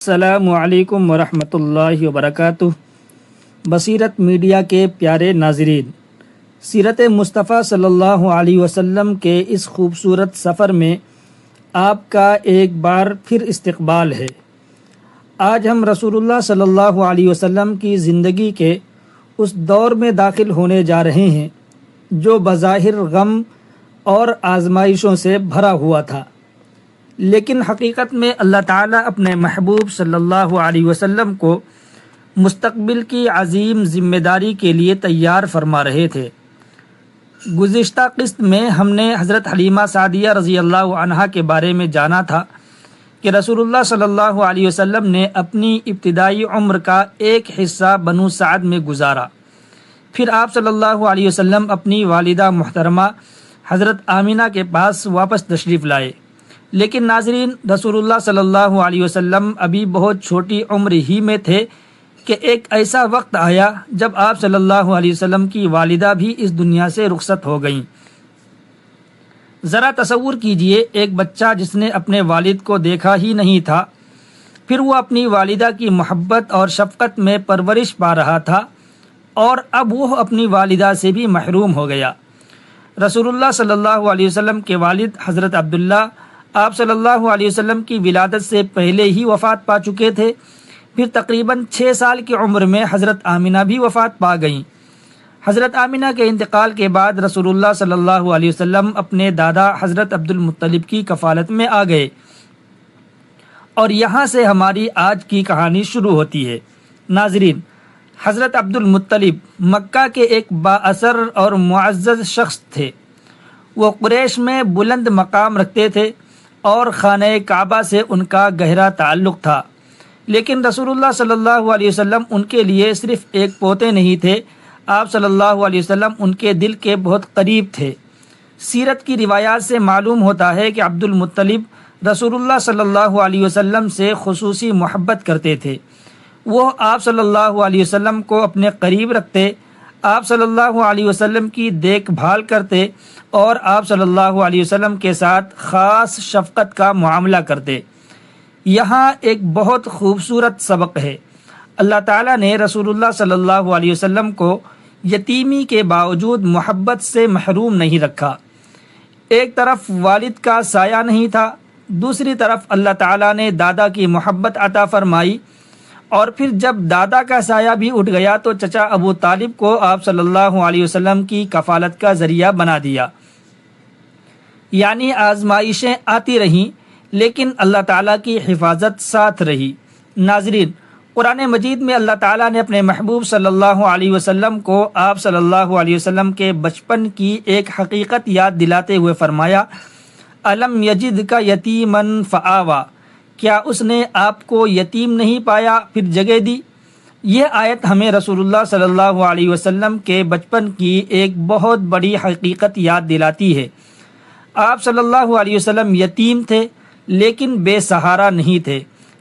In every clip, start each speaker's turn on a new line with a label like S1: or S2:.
S1: السلام علیکم ورحمۃ اللہ وبرکاتہ۔ بصیرت میڈیا کے پیارے ناظرین، سیرت مصطفیٰ صلی اللہ علیہ وسلم کے اس خوبصورت سفر میں آپ کا ایک بار پھر استقبال ہے۔ آج ہم رسول اللہ صلی اللہ علیہ وسلم کی زندگی کے اس دور میں داخل ہونے جا رہے ہیں جو بظاہر غم اور آزمائشوں سے بھرا ہوا تھا، لیکن حقیقت میں اللہ تعالیٰ اپنے محبوب صلی اللہ علیہ وسلم کو مستقبل کی عظیم ذمہ داری کے لیے تیار فرما رہے تھے۔ گزشتہ قسط میں ہم نے حضرت حلیمہ سعدیہ رضی اللہ عنہا کے بارے میں جانا تھا کہ رسول اللہ صلی اللہ علیہ وسلم نے اپنی ابتدائی عمر کا ایک حصہ بنو سعد میں گزارا۔ پھر آپ صلی اللہ علیہ وسلم اپنی والدہ محترمہ حضرت آمینہ کے پاس واپس تشریف لائے، لیکن ناظرین، رسول اللہ صلی اللہ علیہ وسلم ابھی بہت چھوٹی عمر ہی میں تھے کہ ایک ایسا وقت آیا جب آپ صلی اللہ علیہ وسلم کی والدہ بھی اس دنیا سے رخصت ہو گئیں۔ ذرا تصور کیجئے، ایک بچہ جس نے اپنے والد کو دیکھا ہی نہیں تھا، پھر وہ اپنی والدہ کی محبت اور شفقت میں پرورش پا رہا تھا، اور اب وہ اپنی والدہ سے بھی محروم ہو گیا۔ رسول اللہ صلی اللہ علیہ وسلم کے والد حضرت عبداللہ آپ صلی اللہ علیہ وسلم کی ولادت سے پہلے ہی وفات پا چکے تھے۔ پھر تقریباً 6 سال کی عمر میں حضرت آمینہ بھی وفات پا گئیں۔ حضرت آمینہ کے انتقال کے بعد رسول اللہ صلی اللہ علیہ وسلم اپنے دادا حضرت عبد المطلب کی کفالت میں آ گئے، اور یہاں سے ہماری آج کی کہانی شروع ہوتی ہے۔ ناظرین، حضرت عبد المطلب مکہ کے ایک بااثر اور معزز شخص تھے۔ وہ قریش میں بلند مقام رکھتے تھے اور خانہ کعبہ سے ان کا گہرا تعلق تھا، لیکن رسول اللہ صلی اللہ علیہ وسلم ان کے لیے صرف ایک پوتے نہیں تھے، آپ صلی اللہ علیہ وسلم ان کے دل کے بہت قریب تھے۔ سیرت کی روایات سے معلوم ہوتا ہے کہ عبد المطلب رسول اللہ صلی اللہ علیہ وسلم سے خصوصی محبت کرتے تھے۔ وہ آپ صلی اللہ علیہ وسلم کو اپنے قریب رکھتے، آپ صلی اللہ علیہ وسلم کی دیکھ بھال کرتے اور آپ صلی اللہ علیہ وسلم کے ساتھ خاص شفقت کا معاملہ کرتے۔ یہاں ایک بہت خوبصورت سبق ہے۔ اللہ تعالیٰ نے رسول اللہ صلی اللہ علیہ وسلم کو یتیمی کے باوجود محبت سے محروم نہیں رکھا۔ ایک طرف والد کا سایہ نہیں تھا، دوسری طرف اللہ تعالیٰ نے دادا کی محبت عطا فرمائی، اور پھر جب دادا کا سایہ بھی اٹھ گیا تو چچا ابو طالب کو آپ صلی اللہ علیہ وسلم کی کفالت کا ذریعہ بنا دیا۔ یعنی آزمائشیں آتی رہیں، لیکن اللہ تعالیٰ کی حفاظت ساتھ رہی۔ ناظرین، قرآن مجید میں اللہ تعالیٰ نے اپنے محبوب صلی اللہ علیہ وسلم کو آپ صلی اللہ علیہ وسلم کے بچپن کی ایک حقیقت یاد دلاتے ہوئے فرمایا، الم یجدک یتیما فآویٰ، کیا اس نے آپ کو یتیم نہیں پایا پھر جگہ دی؟ یہ آیت ہمیں رسول اللہ صلی اللہ علیہ وسلم کے بچپن کی ایک بہت بڑی حقیقت یاد دلاتی ہے۔ آپ صلی اللہ علیہ وسلم یتیم تھے، لیکن بے سہارا نہیں تھے،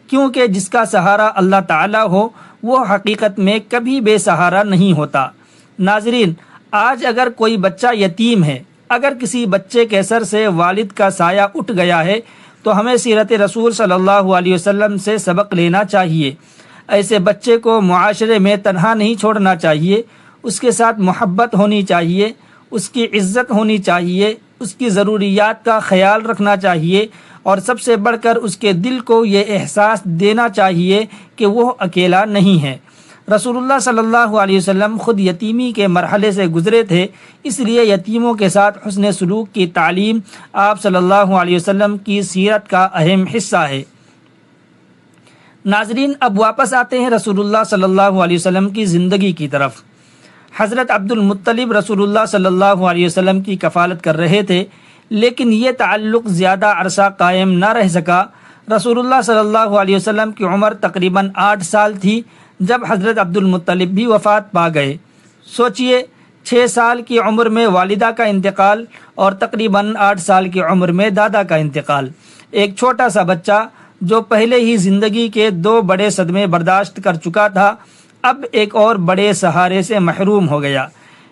S1: کیونکہ جس کا سہارا اللہ تعالیٰ ہو وہ حقیقت میں کبھی بے سہارا نہیں ہوتا۔ ناظرین، آج اگر کوئی بچہ یتیم ہے، اگر کسی بچے کے سر سے والد کا سایہ اٹھ گیا ہے، تو ہمیں سیرت رسول صلی اللہ علیہ وسلم سے سبق لینا چاہیے۔ ایسے بچے کو معاشرے میں تنہا نہیں چھوڑنا چاہیے، اس کے ساتھ محبت ہونی چاہیے، اس کی عزت ہونی چاہیے، اس کی ضروریات کا خیال رکھنا چاہیے، اور سب سے بڑھ کر اس کے دل کو یہ احساس دینا چاہیے کہ وہ اکیلا نہیں ہے۔ رسول اللہ صلی اللہ علیہ وسلم خود یتیمی کے مرحلے سے گزرے تھے، اس لیے یتیموں کے ساتھ حسن سلوک کی تعلیم آپ صلی اللہ علیہ وسلم کی سیرت کا اہم حصہ ہے۔ ناظرین، اب واپس آتے ہیں رسول اللہ صلی اللہ علیہ وسلم کی زندگی کی طرف۔ حضرت عبد المطلب رسول اللہ صلی اللہ علیہ وسلم کی کفالت کر رہے تھے، لیکن یہ تعلق زیادہ عرصہ قائم نہ رہ سکا۔ رسول اللہ صلی اللہ علیہ وسلم کی عمر تقریباً 8 سال تھی جب حضرت عبد المطلب بھی وفات پا گئے۔ سوچئے، 6 سال کی عمر میں والدہ کا انتقال اور تقریباً 8 سال کی عمر میں دادا کا انتقال۔ ایک چھوٹا سا بچہ جو پہلے ہی زندگی کے 2 بڑے صدمے برداشت کر چکا تھا، اب ایک اور بڑے سہارے سے محروم ہو گیا۔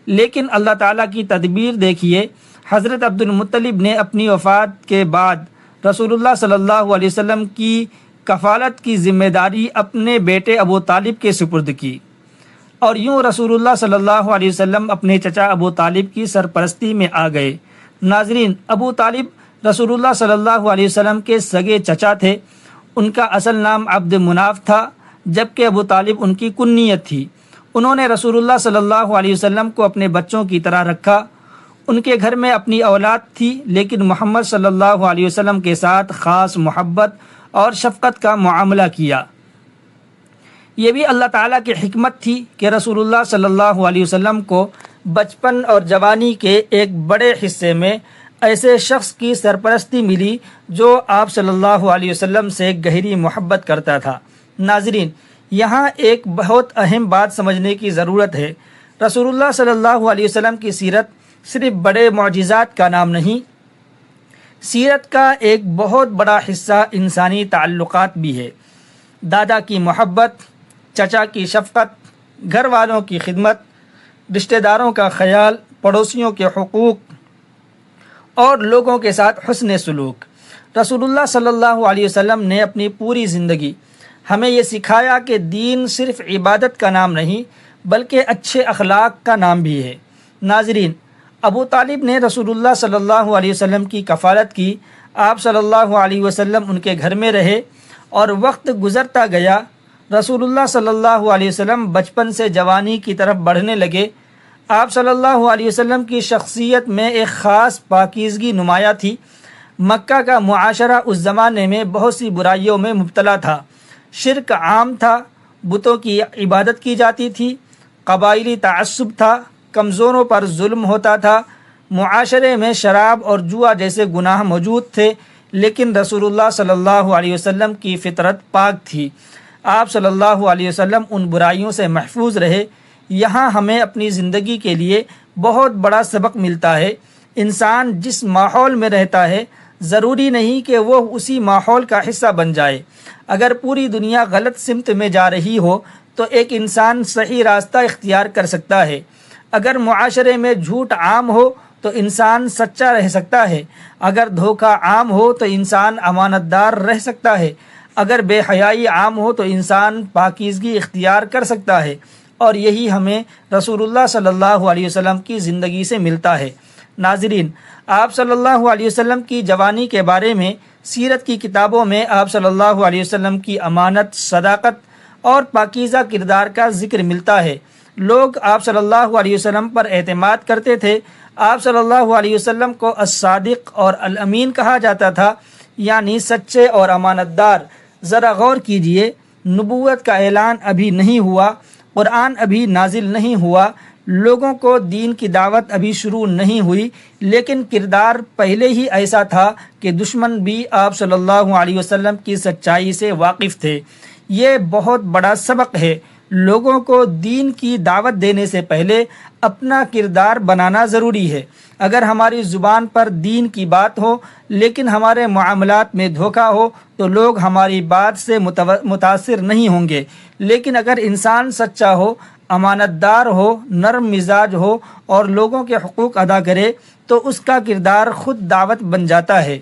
S1: لیکن اللہ تعالیٰ کی تدبیر دیکھیے، حضرت عبد المطلب نے اپنی وفات کے بعد رسول اللہ صلی اللہ علیہ وسلم کی کفالت کی ذمہ داری اپنے بیٹے ابو طالب کے سپرد کی، اور یوں رسول اللہ صلی اللہ علیہ وسلم اپنے چچا ابو طالب کی سرپرستی میں آ گئے۔ ناظرین، ابو طالب رسول اللہ صلی اللہ علیہ وسلم کے سگے چچا تھے۔ ان کا اصل نام عبد مناف تھا، جبکہ ابو طالب ان کی کنیت تھی۔ انہوں نے رسول اللہ صلی اللہ علیہ وسلم کو اپنے بچوں کی طرح رکھا۔ ان کے گھر میں اپنی اولاد تھی، لیکن محمد صلی اللہ علیہ وسلم کے ساتھ خاص محبت اور شفقت کا معاملہ کیا۔ یہ بھی اللہ تعالیٰ کی حکمت تھی کہ رسول اللہ صلی اللہ علیہ وسلم کو بچپن اور جوانی کے ایک بڑے حصے میں ایسے شخص کی سرپرستی ملی جو آپ صلی اللہ علیہ وسلم سے گہری محبت کرتا تھا۔ ناظرین، یہاں ایک بہت اہم بات سمجھنے کی ضرورت ہے۔ رسول اللہ صلی اللہ علیہ وسلم کی سیرت صرف بڑے معجزات کا نام نہیں، سیرت کا ایک بہت بڑا حصہ انسانی تعلقات بھی ہے۔ دادا کی محبت، چچا کی شفقت، گھر والوں کی خدمت، رشتہ داروں کا خیال، پڑوسیوں کے حقوق اور لوگوں کے ساتھ حسن سلوک۔ رسول اللہ صلی اللہ علیہ وسلم نے اپنی پوری زندگی ہمیں یہ سکھایا کہ دین صرف عبادت کا نام نہیں بلکہ اچھے اخلاق کا نام بھی ہے۔ ناظرین، ابو طالب نے رسول اللہ صلی اللہ علیہ وسلم کی کفالت کی۔ آپ صلی اللہ علیہ وسلم ان کے گھر میں رہے اور وقت گزرتا گیا۔ رسول اللہ صلی اللہ علیہ وسلم بچپن سے جوانی کی طرف بڑھنے لگے۔ آپ صلی اللہ علیہ وسلم کی شخصیت میں ایک خاص پاکیزگی نمایاں تھی۔ مکہ کا معاشرہ اس زمانے میں بہت سی برائیوں میں مبتلا تھا۔ شرک عام تھا، بتوں کی عبادت کی جاتی تھی، قبائلی تعصب تھا، کمزوروں پر ظلم ہوتا تھا، معاشرے میں شراب اور جوا جیسے گناہ موجود تھے، لیکن رسول اللہ صلی اللہ علیہ وسلم کی فطرت پاک تھی۔ آپ صلی اللہ علیہ وسلم ان برائیوں سے محفوظ رہے۔ یہاں ہمیں اپنی زندگی کے لیے بہت بڑا سبق ملتا ہے۔ انسان جس ماحول میں رہتا ہے ضروری نہیں کہ وہ اسی ماحول کا حصہ بن جائے۔ اگر پوری دنیا غلط سمت میں جا رہی ہو تو ایک انسان صحیح راستہ اختیار کر سکتا ہے۔ اگر معاشرے میں جھوٹ عام ہو تو انسان سچا رہ سکتا ہے۔ اگر دھوکہ عام ہو تو انسان امانت دار رہ سکتا ہے۔ اگر بے حیائی عام ہو تو انسان پاکیزگی اختیار کر سکتا ہے، اور یہی ہمیں رسول اللہ صلی اللہ علیہ وسلم کی زندگی سے ملتا ہے۔ ناظرین، آپ صلی اللہ علیہ وسلم کی جوانی کے بارے میں سیرت کی کتابوں میں آپ صلی اللہ علیہ وسلم کی امانت، صداقت اور پاکیزہ کردار کا ذکر ملتا ہے۔ لوگ آپ صلی اللہ علیہ وسلم پر اعتماد کرتے تھے۔ آپ صلی اللہ علیہ وسلم کو الصادق اور الامین کہا جاتا تھا، یعنی سچے اور امانت دار۔ ذرا غور کیجئے، نبوت کا اعلان ابھی نہیں ہوا، قرآن ابھی نازل نہیں ہوا، لوگوں کو دین کی دعوت ابھی شروع نہیں ہوئی، لیکن کردار پہلے ہی ایسا تھا کہ دشمن بھی آپ صلی اللہ علیہ وسلم کی سچائی سے واقف تھے۔ یہ بہت بڑا سبق ہے۔ لوگوں کو دین کی دعوت دینے سے پہلے اپنا کردار بنانا ضروری ہے۔ اگر ہماری زبان پر دین کی بات ہو لیکن ہمارے معاملات میں دھوکہ ہو تو لوگ ہماری بات سے متاثر نہیں ہوں گے، لیکن اگر انسان سچا ہو، امانت دار ہو، نرم مزاج ہو اور لوگوں کے حقوق ادا کرے تو اس کا کردار خود دعوت بن جاتا ہے۔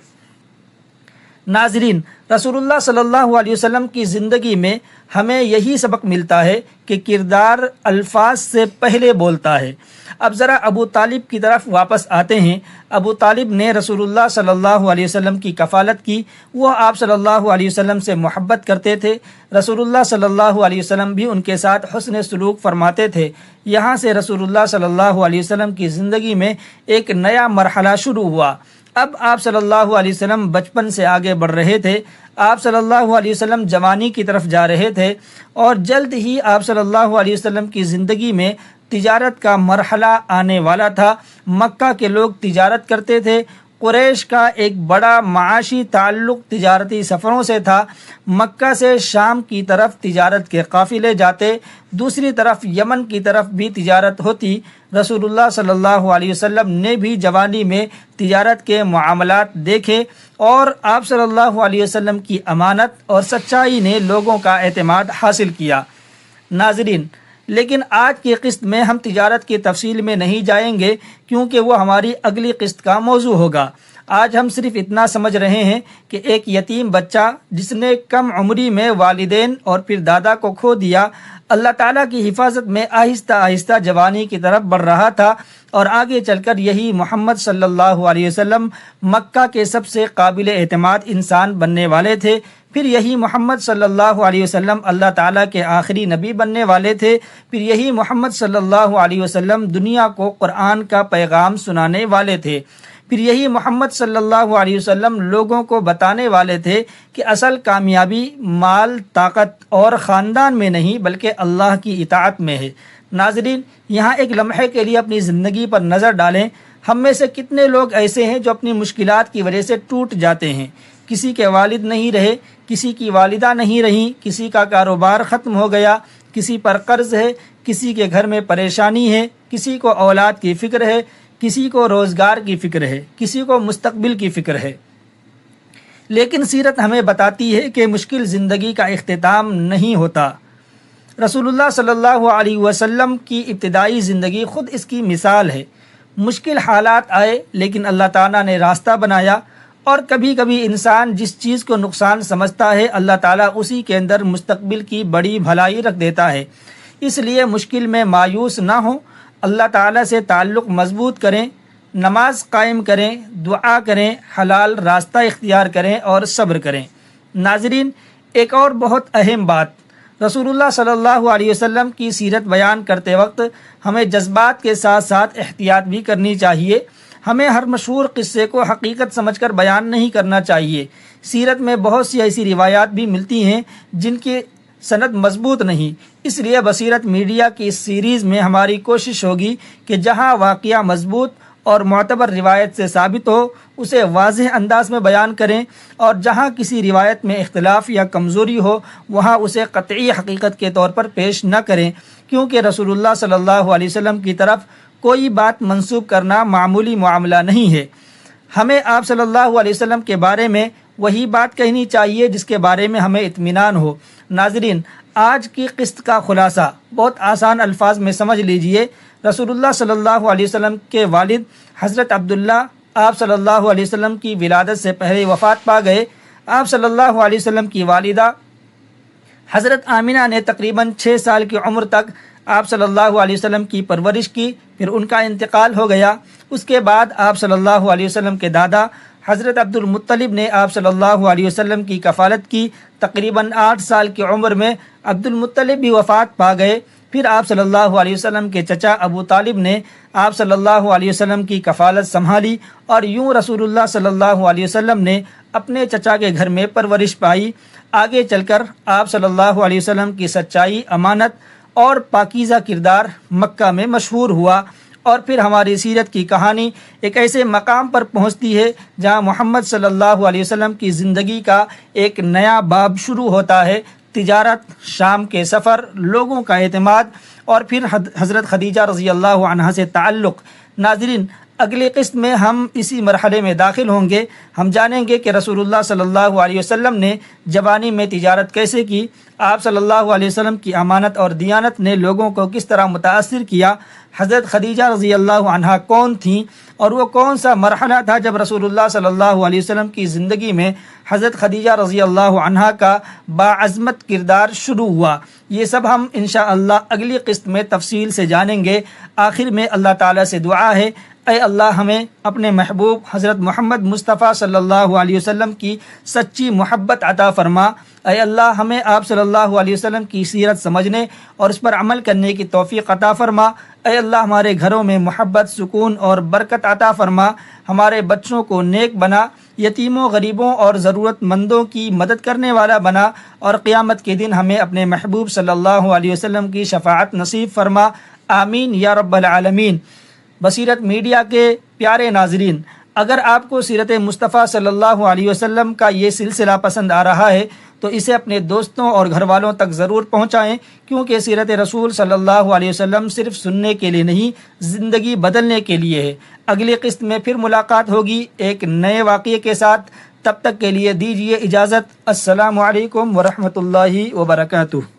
S1: ناظرین، رسول اللہ صلی اللہ علیہ وسلم کی زندگی میں ہمیں یہی سبق ملتا ہے کہ کردار الفاظ سے پہلے بولتا ہے۔ اب ذرا ابو طالب کی طرف واپس آتے ہیں۔ ابو طالب نے رسول اللہ صلی اللہ علیہ وسلم کی کفالت کی۔ وہ آپ صلی اللہ علیہ وسلم سے محبت کرتے تھے۔ رسول اللہ صلی اللہ علیہ وسلم بھی ان کے ساتھ حسن سلوک فرماتے تھے۔ یہاں سے رسول اللہ صلی اللہ علیہ وسلم کی زندگی میں ایک نیا مرحلہ شروع ہوا۔ اب آپ صلی اللہ علیہ وسلم بچپن سے آگے بڑھ رہے تھے۔ آپ صلی اللہ علیہ وسلم جوانی کی طرف جا رہے تھے، اور جلد ہی آپ صلی اللہ علیہ وسلم کی زندگی میں تجارت کا مرحلہ آنے والا تھا۔ مکہ کے لوگ تجارت کرتے تھے۔ قریش کا ایک بڑا معاشی تعلق تجارتی سفروں سے تھا۔ مکہ سے شام کی طرف تجارت کے قافلے جاتے، دوسری طرف یمن کی طرف بھی تجارت ہوتی۔ رسول اللہ صلی اللہ علیہ وسلم نے بھی جوانی میں تجارت کے معاملات دیکھے، اور آپ صلی اللہ علیہ وسلم کی امانت اور سچائی نے لوگوں کا اعتماد حاصل کیا۔ ناظرین، لیکن آج کی قسط میں ہم تجارت کی تفصیل میں نہیں جائیں گے، کیونکہ وہ ہماری اگلی قسط کا موضوع ہوگا۔ آج ہم صرف اتنا سمجھ رہے ہیں کہ ایک یتیم بچہ جس نے کم عمری میں والدین اور پھر دادا کو کھو دیا، اللہ تعالیٰ کی حفاظت میں آہستہ آہستہ جوانی کی طرف بڑھ رہا تھا، اور آگے چل کر یہی محمد صلی اللہ علیہ وسلم مکہ کے سب سے قابل اعتماد انسان بننے والے تھے۔ پھر یہی محمد صلی اللہ علیہ وسلم اللہ تعالیٰ کے آخری نبی بننے والے تھے۔ پھر یہی محمد صلی اللہ علیہ وسلم دنیا کو قرآن کا پیغام سنانے والے تھے۔ پھر یہی محمد صلی اللہ علیہ وسلم لوگوں کو بتانے والے تھے کہ اصل کامیابی مال، طاقت اور خاندان میں نہیں بلکہ اللہ کی اطاعت میں ہے۔ ناظرین، یہاں ایک لمحے کے لیے اپنی زندگی پر نظر ڈالیں۔ ہم میں سے کتنے لوگ ایسے ہیں جو اپنی مشکلات کی وجہ سے ٹوٹ جاتے ہیں؟ کسی کے والد نہیں رہے، کسی کی والدہ نہیں رہیں، کسی کا کاروبار ختم ہو گیا، کسی پر قرض ہے، کسی کے گھر میں پریشانی ہے، کسی کو اولاد کی فکر ہے، کسی کو روزگار کی فکر ہے، کسی کو مستقبل کی فکر ہے۔ لیکن سیرت ہمیں بتاتی ہے کہ مشکل زندگی کا اختتام نہیں ہوتا۔ رسول اللہ صلی اللہ علیہ وسلم کی ابتدائی زندگی خود اس کی مثال ہے۔ مشکل حالات آئے لیکن اللہ تعالیٰ نے راستہ بنایا، اور کبھی کبھی انسان جس چیز کو نقصان سمجھتا ہے اللہ تعالیٰ اسی کے اندر مستقبل کی بڑی بھلائی رکھ دیتا ہے۔ اس لیے مشکل میں مایوس نہ ہوں، اللہ تعالیٰ سے تعلق مضبوط کریں، نماز قائم کریں، دعا کریں، حلال راستہ اختیار کریں اور صبر کریں۔ ناظرین، ایک اور بہت اہم بات، رسول اللہ صلی اللہ علیہ وسلم کی سیرت بیان کرتے وقت ہمیں جذبات کے ساتھ ساتھ احتیاط بھی کرنی چاہیے۔ ہمیں ہر مشہور قصے کو حقیقت سمجھ کر بیان نہیں کرنا چاہیے۔ سیرت میں بہت سی ایسی روایات بھی ملتی ہیں جن کی سند مضبوط نہیں، اس لیے بصیرت میڈیا کی اس سیریز میں ہماری کوشش ہوگی کہ جہاں واقعہ مضبوط اور معتبر روایت سے ثابت ہو اسے واضح انداز میں بیان کریں، اور جہاں کسی روایت میں اختلاف یا کمزوری ہو وہاں اسے قطعی حقیقت کے طور پر پیش نہ کریں، کیونکہ رسول اللہ صلی اللہ علیہ وسلم کی طرف کوئی بات منسوب کرنا معمولی معاملہ نہیں ہے۔ ہمیں آپ صلی اللہ علیہ وسلم کے بارے میں وہی بات کہنی چاہیے جس کے بارے میں ہمیں اطمینان ہو۔ ناظرین، آج کی قسط کا خلاصہ بہت آسان الفاظ میں سمجھ لیجئے۔ رسول اللہ صلی اللہ علیہ وسلم کے والد حضرت عبداللہ آپ صلی اللہ علیہ وسلم کی ولادت سے پہلے وفات پا گئے۔ آپ صلی اللہ علیہ وسلم کی والدہ حضرت آمنہ نے تقریباً 6 سال کی عمر تک آپ صلی اللہ علیہ وسلم کی پرورش کی، پھر ان کا انتقال ہو گیا۔ اس کے بعد آپ صلی اللہ علیہ وسلم کے دادا حضرت عبد المطلب نے آپ صلی اللہ علیہ وسلم کی کفالت کی۔ تقریباً 8 سال کی عمر میں عبد المطلب بھی وفات پا گئے۔ پھر آپ صلی اللہ علیہ وسلم کے چچا ابو طالب نے آپ صلی اللہ علیہ وسلم کی کفالت سنبھالی، اور یوں رسول اللہ صلی اللہ علیہ وسلم نے اپنے چچا کے گھر میں پرورش پائی۔ آگے چل کر آپ صلی اللہ علیہ وسلم کی سچائی، امانت اور پاکیزہ کردار مکہ میں مشہور ہوا، اور پھر ہماری سیرت کی کہانی ایک ایسے مقام پر پہنچتی ہے جہاں محمد صلی اللہ علیہ وسلم کی زندگی کا ایک نیا باب شروع ہوتا ہے۔ تجارت، شام کے سفر، لوگوں کا اعتماد، اور پھر حضرت خدیجہ رضی اللہ عنہا سے تعلق۔ ناظرین، اگلی قسط میں ہم اسی مرحلے میں داخل ہوں گے۔ ہم جانیں گے کہ رسول اللہ صلی اللہ علیہ وسلم نے جوانی میں تجارت کیسے کی، آپ صلی اللہ علیہ وسلم کی امانت اور دیانت نے لوگوں کو کس طرح متاثر کیا، حضرت خدیجہ رضی اللہ عنہا کون تھیں، اور وہ کون سا مرحلہ تھا جب رسول اللہ صلی اللہ علیہ وسلم کی زندگی میں حضرت خدیجہ رضی اللہ عنہا کا باعظمت کردار شروع ہوا۔ یہ سب ہم انشاءاللہ اگلی قسط میں تفصیل سے جانیں گے۔ آخر میں اللہ تعالیٰ سے دعا ہے، اے اللہ ہمیں اپنے محبوب حضرت محمد مصطفیٰ صلی اللہ علیہ وسلم کی سچی محبت عطا فرما۔ اے اللہ ہمیں آپ صلی اللہ علیہ وسلم کی سیرت سمجھنے اور اس پر عمل کرنے کی توفیق عطا فرما۔ اے اللہ ہمارے گھروں میں محبت، سکون اور برکت عطا فرما۔ ہمارے بچوں کو نیک بنا، یتیموں، غریبوں اور ضرورت مندوں کی مدد کرنے والا بنا، اور قیامت کے دن ہمیں اپنے محبوب صلی اللہ علیہ وسلم کی شفاعت نصیب فرما۔ آمین یا رب العالمین۔ بصیرت میڈیا کے پیارے ناظرین، اگر آپ کو سیرت مصطفیٰ صلی اللہ علیہ وسلم کا یہ سلسلہ پسند آ رہا ہے تو اسے اپنے دوستوں اور گھر والوں تک ضرور پہنچائیں، کیونکہ سیرت رسول صلی اللہ علیہ وسلم صرف سننے کے لیے نہیں، زندگی بدلنے کے لیے ہے۔ اگلی قسط میں پھر ملاقات ہوگی ایک نئے واقعے کے ساتھ۔ تب تک کے لیے دیجیے اجازت۔ السلام علیکم ورحمۃ اللہ وبرکاتہ۔